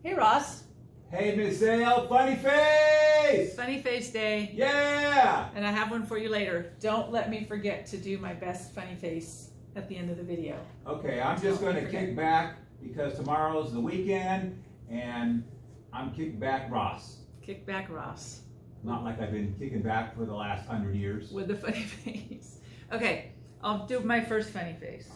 Hey, Ross. Hey, Miss Zale, funny face! Funny face day. Yeah! And I have one for you later. Don't let me forget to do my best funny face at the end of the video. Okay, I'm just going to kick back because tomorrow's the weekend and I'm kicking back Ross. Kick back Ross. Not like I've been kicking back for the last 100 years. With the funny face. Okay, I'll do my first funny face.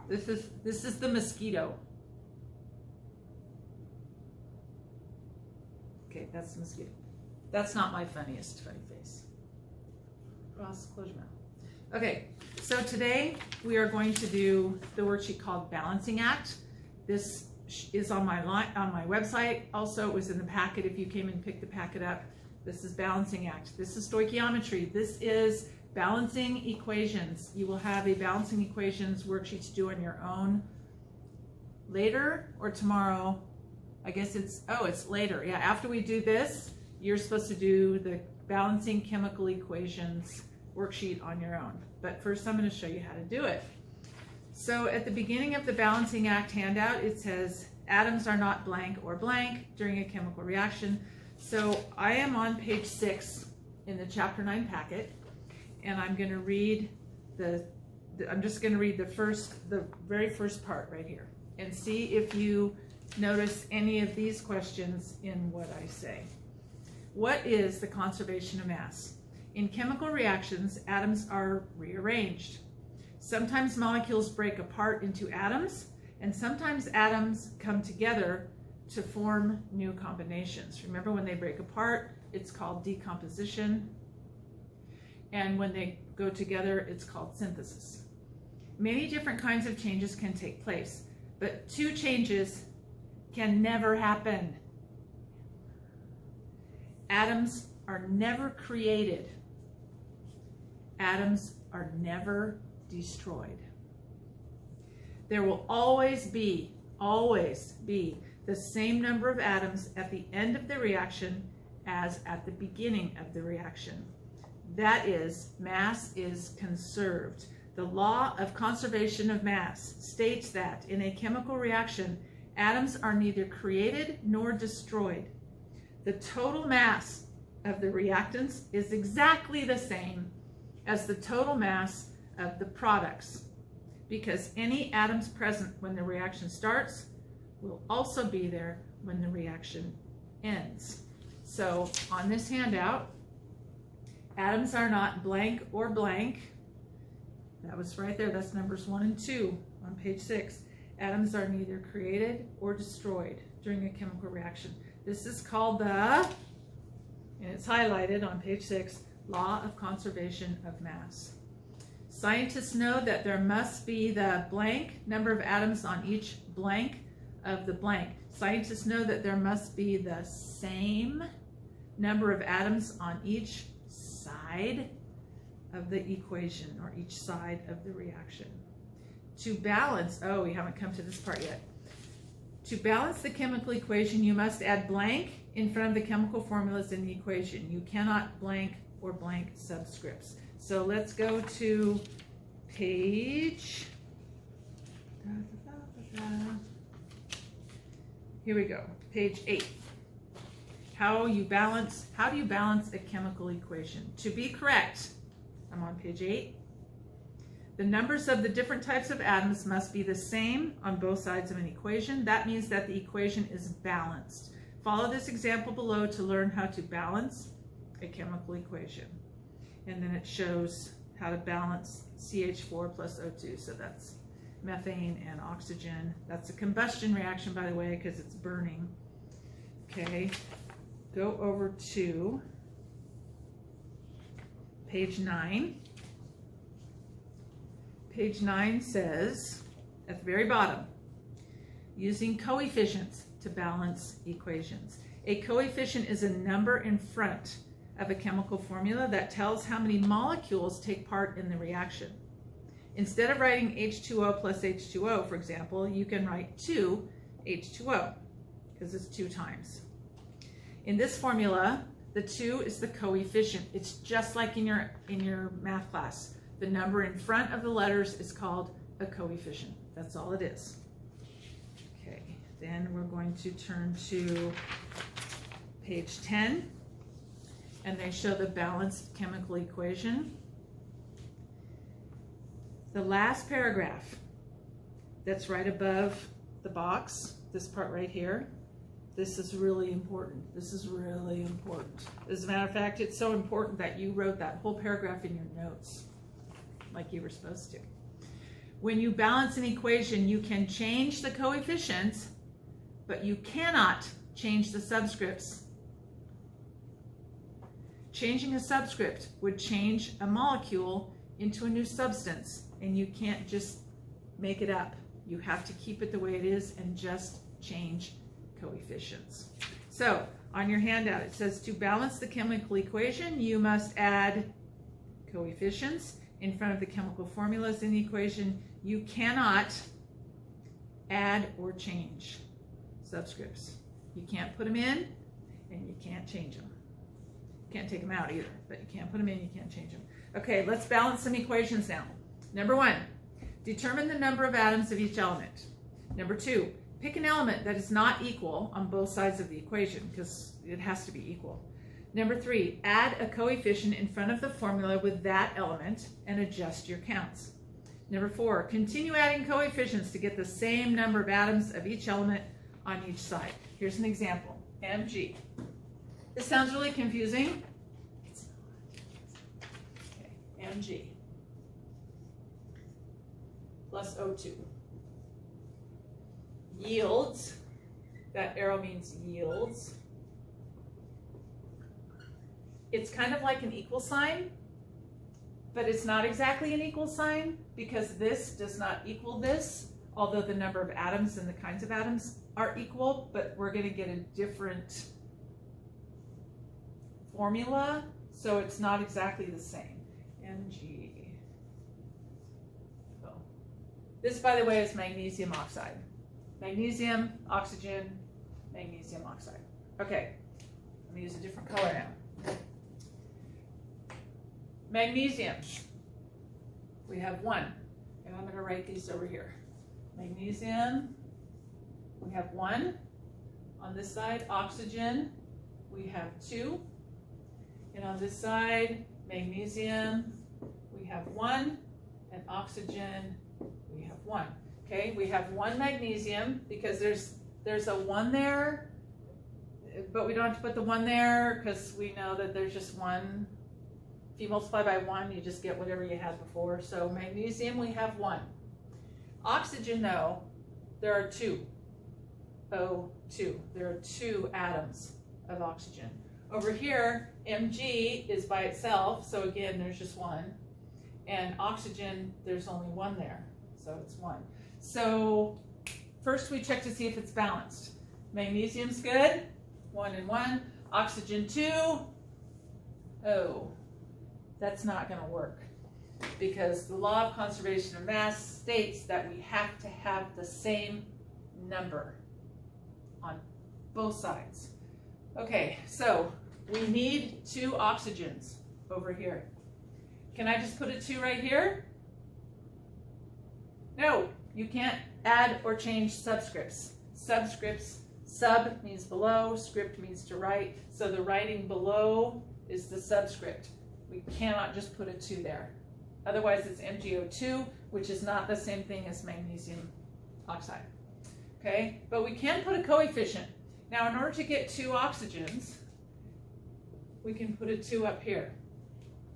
This is the mosquito. Okay, that's the mosquito. That's not my funniest funny face. Ross, close your mouth. Okay, so today we are going to do the worksheet called Balancing Act. This is on my website. Also, it was in the packet if you came and picked the packet up. This is Balancing Act. This is stoichiometry. This is balancing equations. You will have a balancing equations worksheet to do on your own later or tomorrow. I guess it's later. Yeah, after we do this, you're supposed to do the balancing chemical equations worksheet on your own. But first I'm going to show you how to do it. So at the beginning of the Balancing Act handout, it says atoms are not blank or blank during a chemical reaction. So I am on page 6 in the chapter 9 packet, and I'm going to read I'm just going to read the very first part right here and see if you notice any of these questions in what I say. What is the conservation of mass? In chemical reactions, atoms are rearranged. Sometimes molecules break apart into atoms, and sometimes atoms come together to form new combinations. Remember, when they break apart, it's called decomposition, and when they go together, it's called synthesis. Many different kinds of changes can take place, but two changes can never happen. Atoms are never created. Atoms are never destroyed. There will always be the same number of atoms at the end of the reaction as at the beginning of the reaction. That is, mass is conserved. The law of conservation of mass states that in a chemical reaction, atoms are neither created nor destroyed. The total mass of the reactants is exactly the same as the total mass of the products, because any atoms present when the reaction starts will also be there when the reaction ends. So on this handout, atoms are not blank or blank. That was right there. That's numbers 1 and 2 on page 6. Atoms are neither created or destroyed during a chemical reaction. This is called the, and it's highlighted on page 6, law of conservation of mass. Scientists know that there must be the blank number of atoms on each blank of the blank. Scientists know that there must be the same number of atoms on each side of the equation, or each side of the reaction. To balance, oh, we haven't come to this part yet. To balance the chemical equation, you must add blank in front of the chemical formulas in the equation. You cannot blank or blank subscripts. So let's go to page, here we go, page 8. How do you balance a chemical equation? To be correct, I'm on page 8. The numbers of the different types of atoms must be the same on both sides of an equation. That means that the equation is balanced. Follow this example below to learn how to balance a chemical equation. And then it shows how to balance CH4 plus O2. So that's methane and oxygen. That's a combustion reaction, by the way, because it's burning. Okay, go over to page 9. Page 9 says, at the very bottom, using coefficients to balance equations. A coefficient is a number in front of a chemical formula that tells how many molecules take part in the reaction. Instead of writing H2O plus H2O, for example, you can write 2 H2O, because it's 2 times. In this formula, the 2 is the coefficient. It's just like in your math class. The number in front of the letters is called a coefficient. That's all it is. Okay, Then we're going to turn to page 10, and they show the balanced chemical equation. The last paragraph that's right above the box, this part right here, this is really important. This is really important. As a matter of fact, it's so important that you wrote that whole paragraph in your notes, like you were supposed to. When you balance an equation, you can change the coefficients, but you cannot change the subscripts. Changing a subscript would change a molecule into a new substance, and you can't just make it up. You have to keep it the way it is and just change coefficients. So on your handout, it says to balance the chemical equation, you must add coefficients in front of the chemical formulas in the equation. You cannot add or change subscripts. You can't put them in and you can't change them. You can't take them out either, but you can't put them in, you can't change them. Okay, let's balance some equations now. Number 1, determine the number of atoms of each element. Number 2, pick an element that is not equal on both sides of the equation, because it has to be equal. Number 3, add a coefficient in front of the formula with that element and adjust your counts. Number 4, continue adding coefficients to get the same number of atoms of each element on each side. Here's an example, Mg. This sounds really confusing. It's not. Okay, Mg plus O2 yields, that arrow means yields. It's kind of like an equal sign, but it's not exactly an equal sign because this does not equal this, although the number of atoms and the kinds of atoms are equal, but we're going to get a different formula, so it's not exactly the same. Mg. Oh. This, by the way, is magnesium oxide. Magnesium, oxygen, magnesium oxide. Okay, let me use a different color now. Magnesium, we have 1, and I'm going to write these over here. Magnesium, we have 1 on this side. Oxygen, we have 2, and on this side, magnesium, we have 1, and oxygen, we have 1. Okay, we have 1 magnesium because there's a 1 there, but we don't have to put the 1 there because we know that there's just 1. If you multiply by 1, you just get whatever you had before. So magnesium, we have 1. Oxygen, though, there are 2. O2. There are 2 atoms of oxygen. Over here, Mg is by itself, so again, there's just 1. And oxygen, there's only 1 there, so it's 1. So first we check to see if it's balanced. Magnesium's good, 1 and 1. Oxygen 2, oh, that's not going to work because the law of conservation of mass states that we have to have the same number on both sides. Okay, so we need 2 oxygens over here. Can I just put a 2 right here? No, you can't add or change subscripts. Subscripts, sub means below, script means to write. So the writing below is the subscript. We cannot just put a 2 there. Otherwise it's MgO2, which is not the same thing as magnesium oxide. Okay, but we can put a coefficient. Now in order to get 2 oxygens, we can put a 2 up here.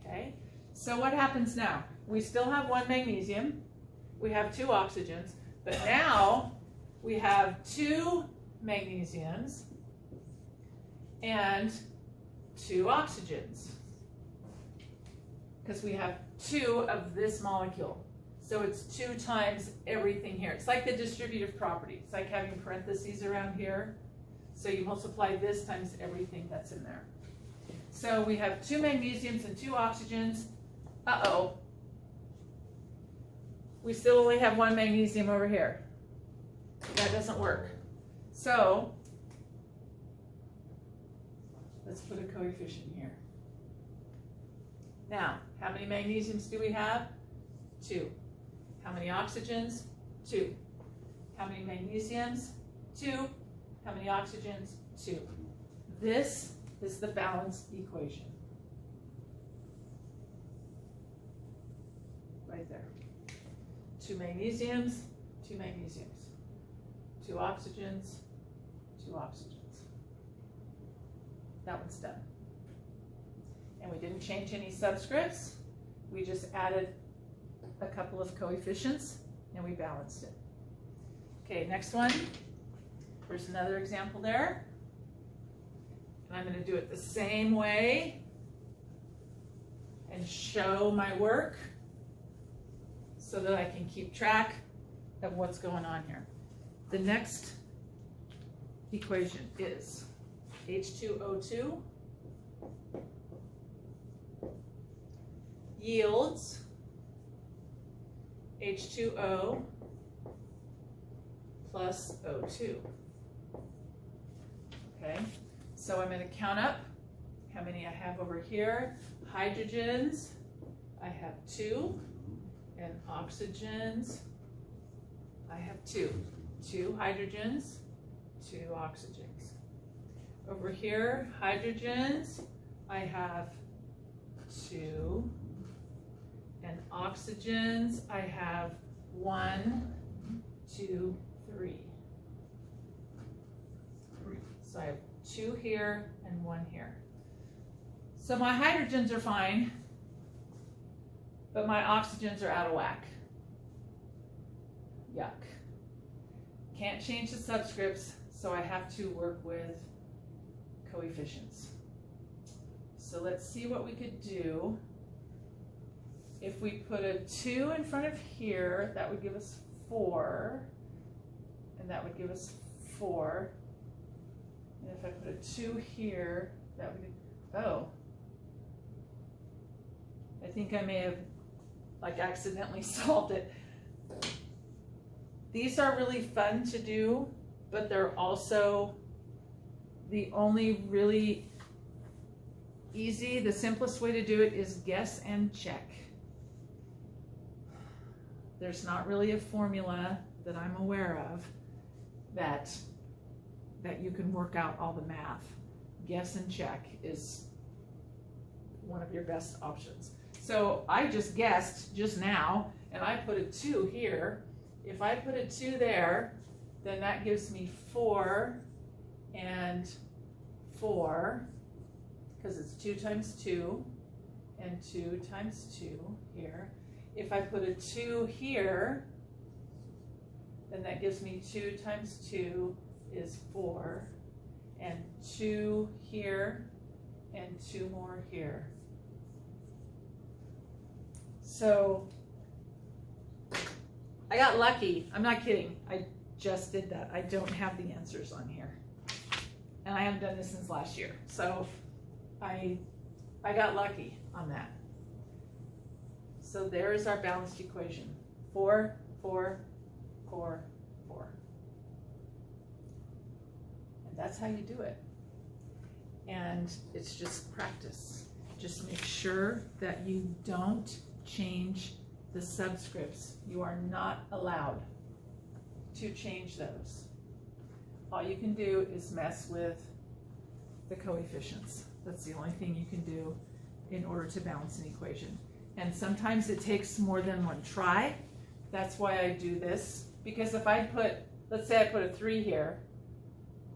Okay, so what happens now? We still have 1 magnesium, we have 2 oxygens, but now we have 2 magnesiums and 2 oxygens because we have 2 of this molecule. So it's 2 times everything here. It's like the distributive property. It's like having parentheses around here. So you multiply this times everything that's in there. So we have 2 magnesiums and 2 oxygens. Uh-oh. We still only have 1 magnesium over here. That doesn't work. So let's put a coefficient here. Now, how many magnesiums do we have? 2. How many oxygens? 2. How many magnesiums? 2. How many oxygens? 2. This is the balanced equation. Right there. 2 magnesiums, 2 magnesiums. 2 oxygens, 2 oxygens. That one's done. And we didn't change any subscripts. We just added a couple of coefficients and we balanced it. Okay, next one. There's another example there. And I'm going to do it the same way and show my work so that I can keep track of what's going on here. The next equation is H2O2 yields H2O plus O2. Okay, so I'm going to count up how many I have over here. Hydrogens, I have 2, and oxygens, I have 2. 2 hydrogens, 2 oxygens. Over here, hydrogens, I have 2, and oxygens, I have 1, 2, 3. So I have 2 here and 1 here. So my hydrogens are fine, but my oxygens are out of whack. Yuck. Can't change the subscripts, so I have to work with coefficients. So let's see what we could do. If we put a 2 in front of here, that would give us 4, and that would give us 4. And if I put a 2 here, that would be, oh. I think I may have accidentally solved it. These are really fun to do, but they're also the only really easy, the simplest way to do it is guess and check. There's not really a formula that I'm aware of that you can work out all the math. Guess and check is one of your best options. So I just guessed just now, and I put a 2 here. If I put a 2 there, then that gives me 4 and 4, because it's 2 times 2, and 2 times 2 here. If I put a 2 here, then that gives me 2 times 2 is 4, and 2 here, and 2 more here. So I got lucky. I'm not kidding. I just did that. I don't have the answers on here. And I haven't done this since last year. So I got lucky on that. So there is our balanced equation. 4, 4, 4, 4. And that's how you do it. And it's just practice. Just make sure that you don't change the subscripts. You are not allowed to change those. All you can do is mess with the coefficients. That's the only thing you can do in order to balance an equation. And sometimes it takes more than one try. That's why I do this. Because if I put, let's say I put a 3 here,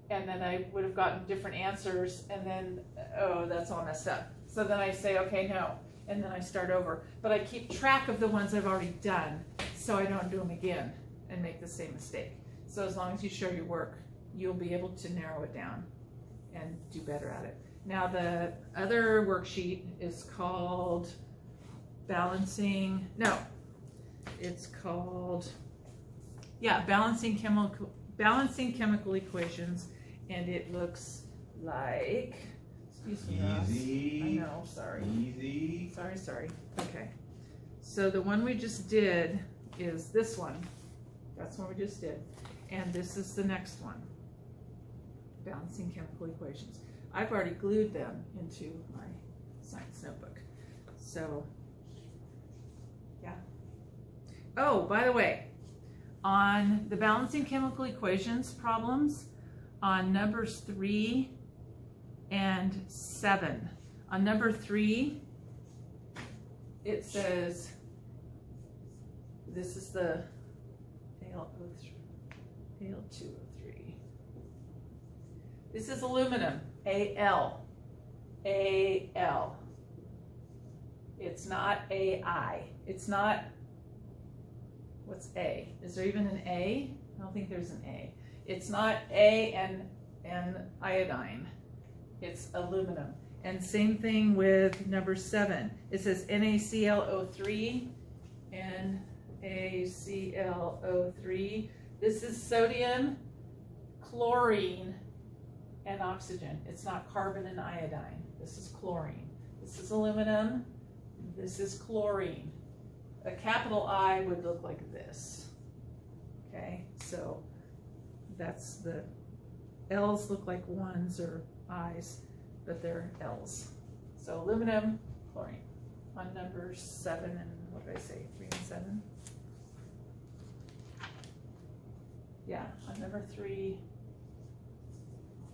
and then I would have gotten different answers, and then, oh, that's all messed up. So then I say, okay, no, and then I start over. But I keep track of the ones I've already done, so I don't do them again and make the same mistake. So as long as you show your work, you'll be able to narrow it down and do better at it. Now the other worksheet is called balancing, no, it's called, yeah, balancing chemical equations, and it looks like, excuse me, Ross. Easy. I know, sorry. Easy. Sorry. Okay. So the one we just did is this one. That's one we just did. And this is the next one. Balancing chemical equations. I've already glued them into my science notebook. So, yeah. Oh, by the way, On the balancing chemical equations problems, on numbers 3 and 7. On number 3, it says, this is the Al2O3. This is aluminum, Al. Al. It's not AI. It's not, what's A? Is there even an A? I don't think there's an A. It's not A and iodine. It's aluminum. And same thing with number 7. It says NaClO3, NaClO3. This is sodium, chlorine, and oxygen. It's not carbon and iodine. This is chlorine. This is aluminum. This is chlorine. A capital I would look like this. Okay, so that's the L's look like 1s or I's, but they're L's. So aluminum, chlorine. On number 7 and what did I say? 3 and 7? Yeah, on number 3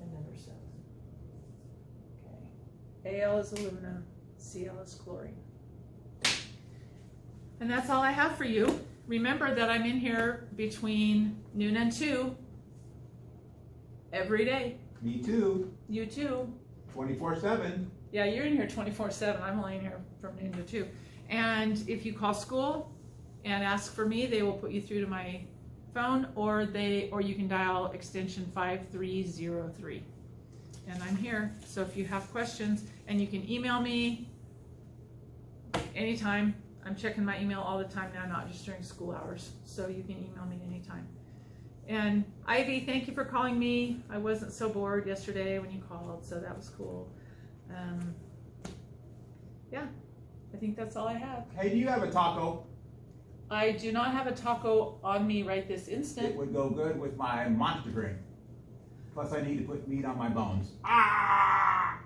and number 7. Okay. Al is aluminum, Cl is chlorine. And that's all I have for you. Remember that I'm in here between noon and 2 every day. Me too. You too. 24/7. Yeah, you're in here 24/7. I'm only in here from noon to 2. And if you call school and ask for me, they will put you through to my phone, or you can dial extension 5303. And I'm here. So if you have questions, and you can email me anytime. I'm checking my email all the time now, not just during school hours. So you can email me anytime. And Ivy, thank you for calling me. I wasn't so bored yesterday when you called, so that was cool. Yeah, I think that's all I have. Hey, do you have a taco? I do not have a taco on me right this instant. It would go good with my Monster drink. Plus, I need to put meat on my bones. Ah!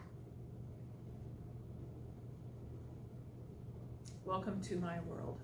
Welcome to my world.